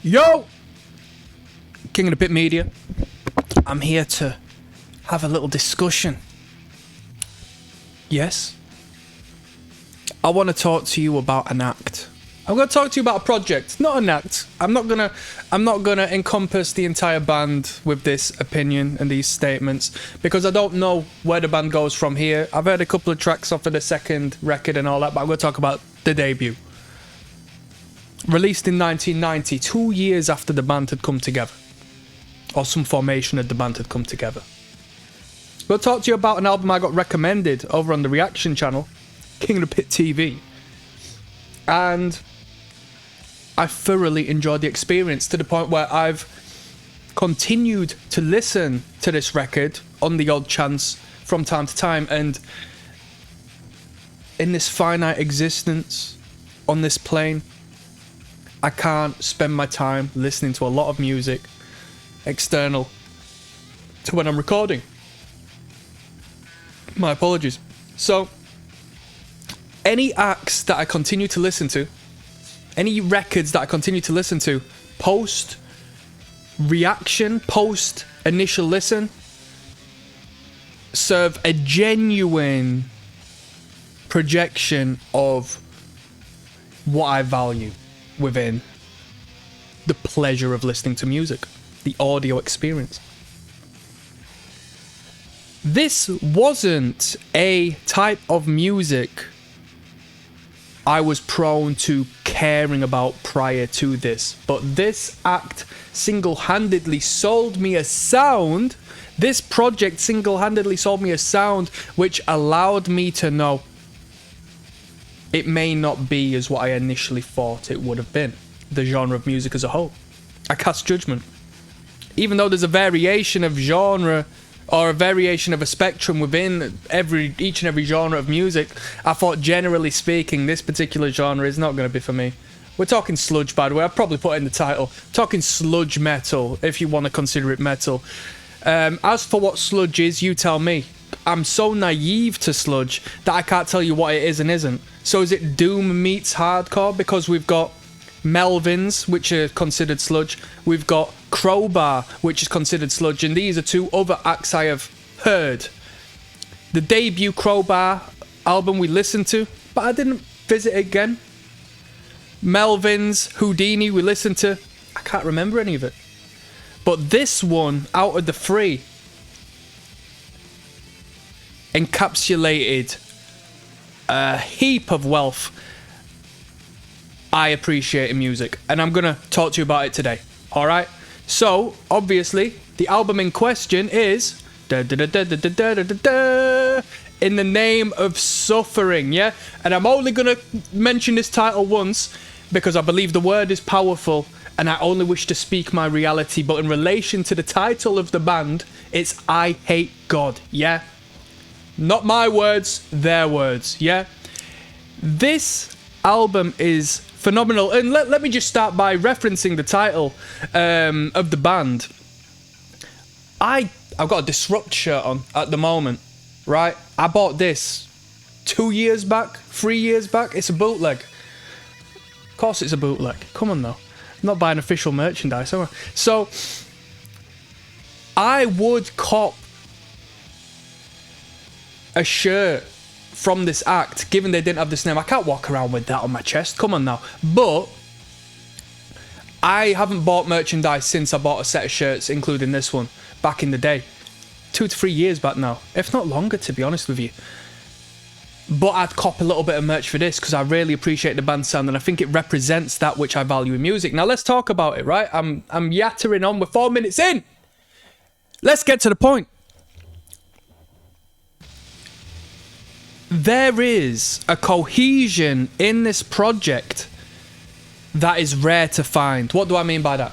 Yo! King of the Pit Media. I'm here to have a little discussion. Yes? I want to talk to you about an act. I'm going to talk to you about a project, not an act. I'm not gonna encompass the entire band with this opinion and these statements because I don't know where the band goes from here. I've heard a couple of tracks off of the second record and all that, but I'm going to talk about the debut. Released in 1990, 2 years after the band had come together. Or some formation of the band had come together. We'll talk to you about an album I got recommended over on the Reaction channel, King of the Pit TV. And I thoroughly enjoyed the experience to the point where I've continued to listen to this record on the odd chance from time to time. And in this finite existence, on this plane, I can't spend my time listening to a lot of music external to when I'm recording. My apologies. So, any acts that I continue to listen to, any records that I continue to listen to, post reaction, post initial listen, serve a genuine projection of what I value within the pleasure of listening to music, the audio experience. This wasn't a type of music I was prone to caring about prior to this, but this act single-handedly sold me a sound. This project single-handedly sold me a sound which allowed me to know it may not be as what I initially thought it would have been, the genre of music as a whole. I cast judgment. Even though there's a variation of genre or a variation of a spectrum within each and every genre of music, I thought generally speaking this particular genre is not going to be for me. We're talking sludge, by the way. I've probably put it in the title. Talking sludge metal, if you want to consider it metal. As for what sludge is, you tell me. I'm so naive to sludge that I can't tell you what it is and isn't. So is it doom meets hardcore? Because we've got Melvins, which are considered sludge. We've got Crowbar, which is considered sludge. And these are two other acts I have heard. The debut Crowbar album we listened to, but I didn't visit it again. Melvins, Houdini, we listened to. I can't remember any of it. But this one, out of the three, encapsulated a heap of wealth I appreciate in music, and I'm gonna talk to you about it today. Alright? So, obviously, the album in question is In the Name of Suffering, yeah? And I'm only gonna mention this title once because I believe the word is powerful and I only wish to speak my reality, but in relation to the title of the band, it's I Hate God, yeah? Not my words, their words, yeah? This album is phenomenal. And let me just start by referencing the title of the band. I've got a Disrupt shirt on at the moment, right? I bought this 2 years back, 3 years back. It's a bootleg. Of course it's a bootleg. Come on, though. I'm not buying official merchandise, am I? So, I would cop a shirt from this act, given they didn't have this name. I can't walk around with that on my chest. Come on now. But I haven't bought merchandise since I bought a set of shirts, including this one, back in the day. 2 to 3 years back now. If not longer, to be honest with you. But I'd cop a little bit of merch for this because I really appreciate the band sound and I think it represents that which I value in music. Now let's talk about it, right? I'm yattering on. We're 4 minutes in. Let's get to the point. There is a cohesion in this project that is rare to find. What do I mean by that?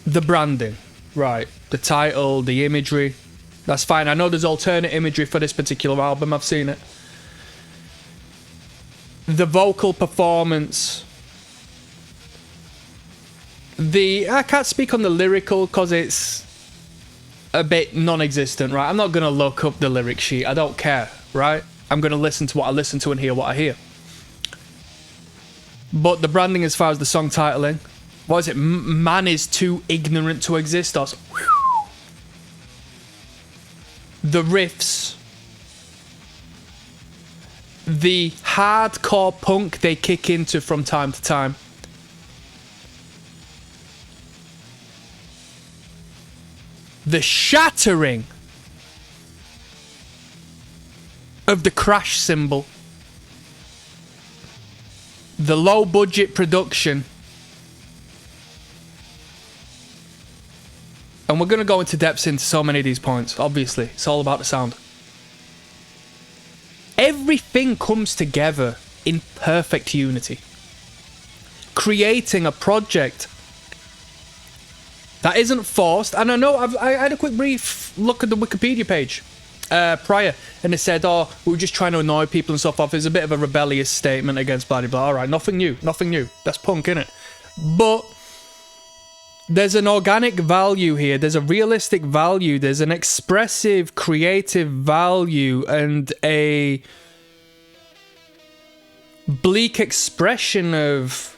The branding, right? The title, the imagery, that's fine. I know there's alternate imagery for this particular album, I've seen it. The vocal performance. I can't speak on the lyrical because it's a bit non-existent, right? I'm not going to look up the lyric sheet. I don't care, right? I'm going to listen to what I listen to and hear what I hear. But the branding as far as the song titling, what is it? Man is too ignorant to exist. Or the riffs, the hardcore punk they kick into from time to time. The shattering of the crash cymbal. The low budget production. And we're going to go into depths into so many of these points, obviously. It's all about the sound. Everything comes together in perfect unity, creating a project that isn't forced. And I know I had a quick brief look at the Wikipedia page prior, and it said, oh, we were just trying to annoy people and so forth. It's a bit of a rebellious statement against blah, blah, blah. All right, nothing new, nothing new. That's punk, innit? But there's an organic value here. There's a realistic value. There's an expressive, creative value and a bleak expression of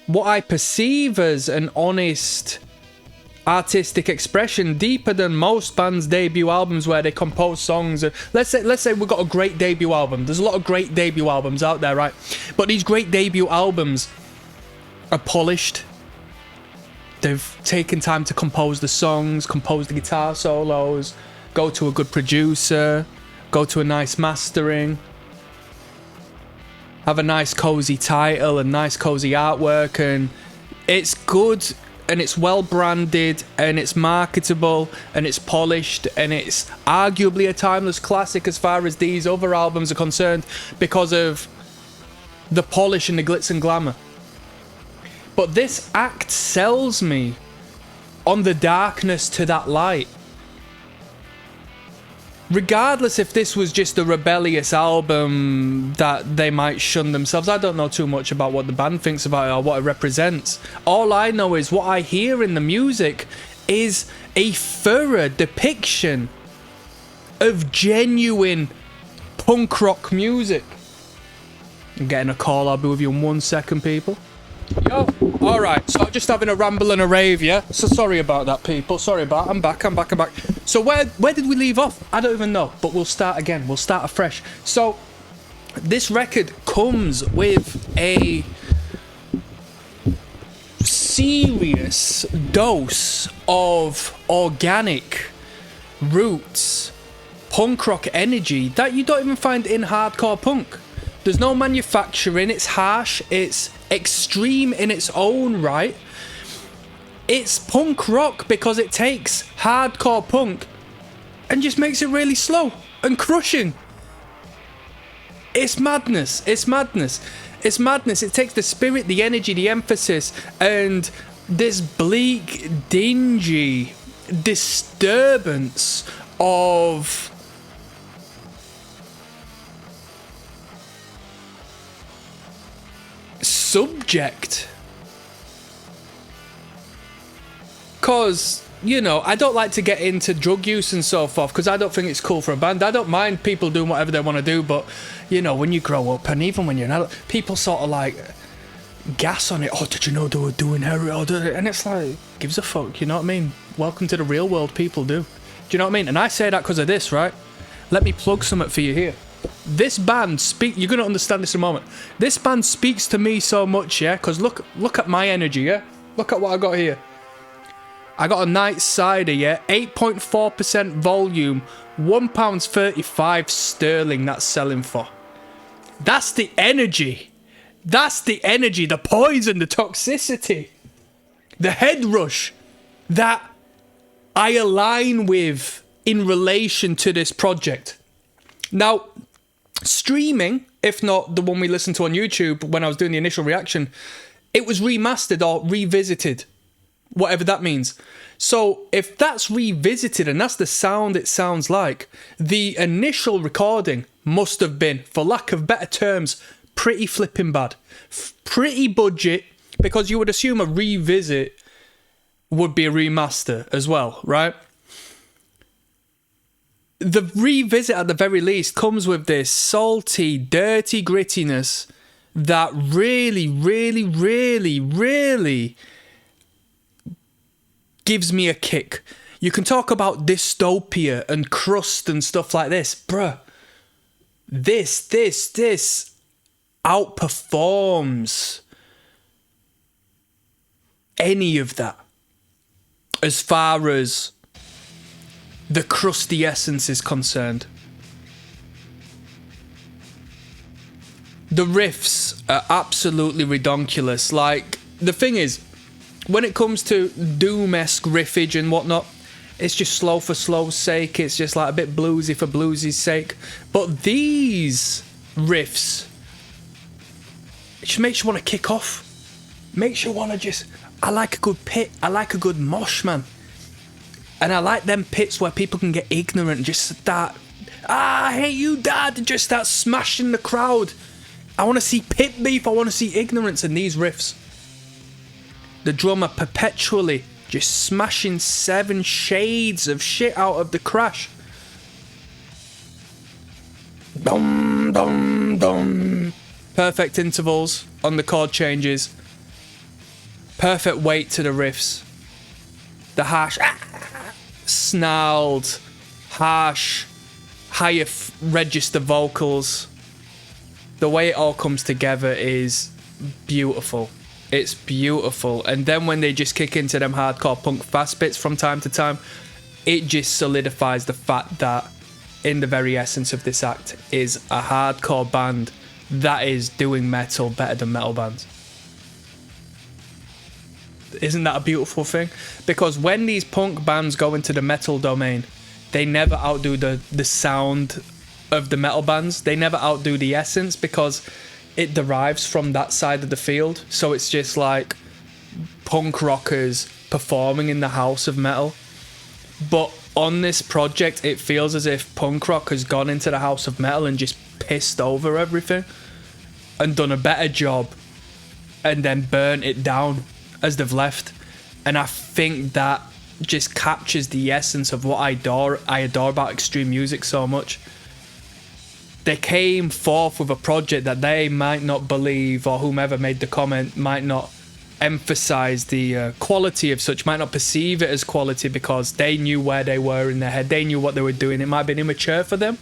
what I perceive as an honest artistic expression, deeper than most bands' debut albums where they compose songs. Let's say we've got a great debut album. There's a lot of great debut albums out there, right? But these great debut albums are polished. They've taken time to compose the songs, compose the guitar solos, go to a good producer, go to a nice mastering, have a nice cozy title and nice cozy artwork, and it's good and it's well branded and it's marketable and it's polished and it's arguably a timeless classic as far as these other albums are concerned because of the polish and the glitz and glamour. But this act sells me on the darkness to that light. Regardless if this was just a rebellious album that they might shun themselves. I don't know too much about what the band thinks about it or what it represents. All I know is what I hear in the music is a thorough depiction of genuine punk rock music. I'm getting a call. I'll be with you in 1 second, people. Yo, alright, so I'm just having a ramble and a rave, yeah? So sorry about that, people. Sorry about it. I'm back. So where did we leave off? I don't even know, but we'll start again. We'll start afresh. So this record comes with a serious dose of organic roots, punk rock energy that you don't even find in hardcore punk. There's no manufacturing, it's harsh, it's extreme in its own right. It's punk rock because it takes hardcore punk and just makes it really slow and crushing. It's madness, it's madness, it's madness. It takes the spirit, the energy, the emphasis, and this bleak, dingy disturbance of subject. Cause, you know, I don't like to get into drug use and so forth because I don't think it's cool for a band. I don't mind people doing whatever they want to do, but you know, when you grow up and even when you're an adult, people sort of like gas on it. Oh, did you know they were doing heroin? And it's like, gives a fuck, you know what I mean? Welcome to the real world, people do. Do you know what I mean? And I say that because of this, right? Let me plug something for you here. This band you're going to understand this in a moment. This band speaks to me so much, yeah? Because look at my energy, yeah? Look at what I got here. I got a night cider, yeah? 8.4% volume, £1.35 sterling that's selling for. That's the energy. That's the energy, the poison, the toxicity, the head rush that I align with in relation to this project. Now, streaming, if not the one we listened to on YouTube when I was doing the initial reaction, it was remastered or revisited, whatever that means. So if that's revisited and that's the sound it sounds like, the initial recording must have been, for lack of better terms, pretty flipping bad. Pretty budget, because you would assume a revisit would be a remaster as well, right? The revisit, at the very least, comes with this salty, dirty grittiness that really, really, really, really gives me a kick. You can talk about dystopia and crust and stuff like this. Bruh, this outperforms any of that as far as the crusty essence is concerned. The riffs are absolutely redonkulous. Like, the thing is, when it comes to doom-esque riffage and whatnot, it's just slow for slow's sake. It's just like a bit bluesy for bluesy's sake. But these riffs, it just makes you want to kick off. Makes you want to just... I like a good pit. I like a good mosh, man. And I like them pits where people can get ignorant and just start... I hate you, dad! And just start smashing the crowd. I want to see pit beef. I want to see ignorance in these riffs. The drummer perpetually just smashing 7 shades of shit out of the crash. Dum, dum, dum. Perfect intervals on the chord changes. Perfect weight to the riffs. The harsh, snarled, harsh, higher register vocals. The way it all comes together is beautiful. It's beautiful. And then when they just kick into them hardcore punk fast bits from time to time, it just solidifies the fact that in the very essence of this act is a hardcore band that is doing metal better than metal bands. Isn't that a beautiful thing? Because when these punk bands go into the metal domain, they never outdo the sound of the metal bands. They never outdo the essence because it derives from that side of the field. So it's just like punk rockers performing in the house of metal. But on this project, it feels as if punk rock has gone into the house of metal and just pissed over everything and done a better job and then burnt it down as they've left. And I think that just captures the essence of what I adore about extreme music so much. They came forth with a project that they might not believe, or whomever made the comment might not emphasize the quality of such, might not perceive it as quality because they knew where they were in their head. They knew what they were doing. It might have been immature for them.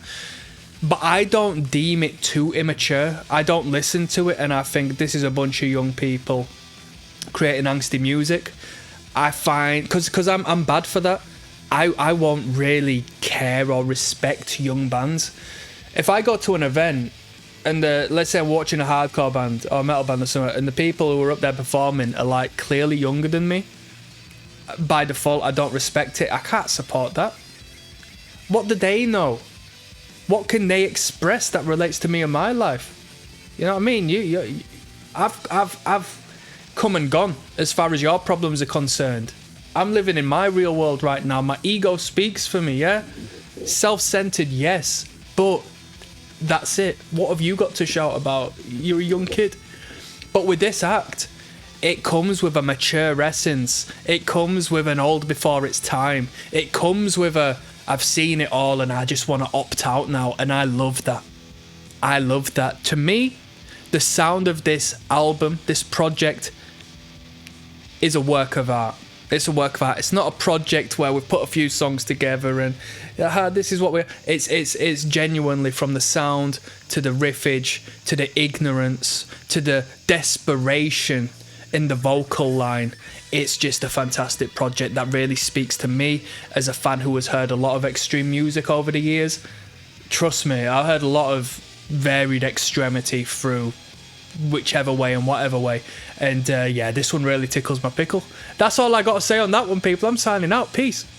But I don't deem it too immature. I don't listen to it and I think this is a bunch of young people creating angsty music. I find, because I'm bad for that, I won't really care or respect young bands. If I go to an event and let's say I'm watching a hardcore band or a metal band or something, and the people who are up there performing are like clearly younger than me, by default I don't respect it. I can't support that. What do they know? What can they express that relates to me and my life? You know what I mean? I've come and gone as far as your problems are concerned. I'm living in my real world right now. My ego speaks for me, yeah? Self-centered, yes, but that's it. What have you got to shout about? You're a young kid. But with this act, it comes with a mature essence. It comes with an old before its time. It comes with a, I've seen it all and I just want to opt out now. And I love that. I love that. To me, the sound of this album, this project, is a work of art. It's a work of art. It's not a project where we've put a few songs together and this is what we're... It's genuinely from the sound to the riffage to the ignorance to the desperation in the vocal line. It's just a fantastic project that really speaks to me as a fan who has heard a lot of extreme music over the years. Trust me, I heard a lot of varied extremity through whichever way and whatever way, and yeah, this one really tickles my pickle. That's all I got to say on that one, people. I'm signing out. Peace.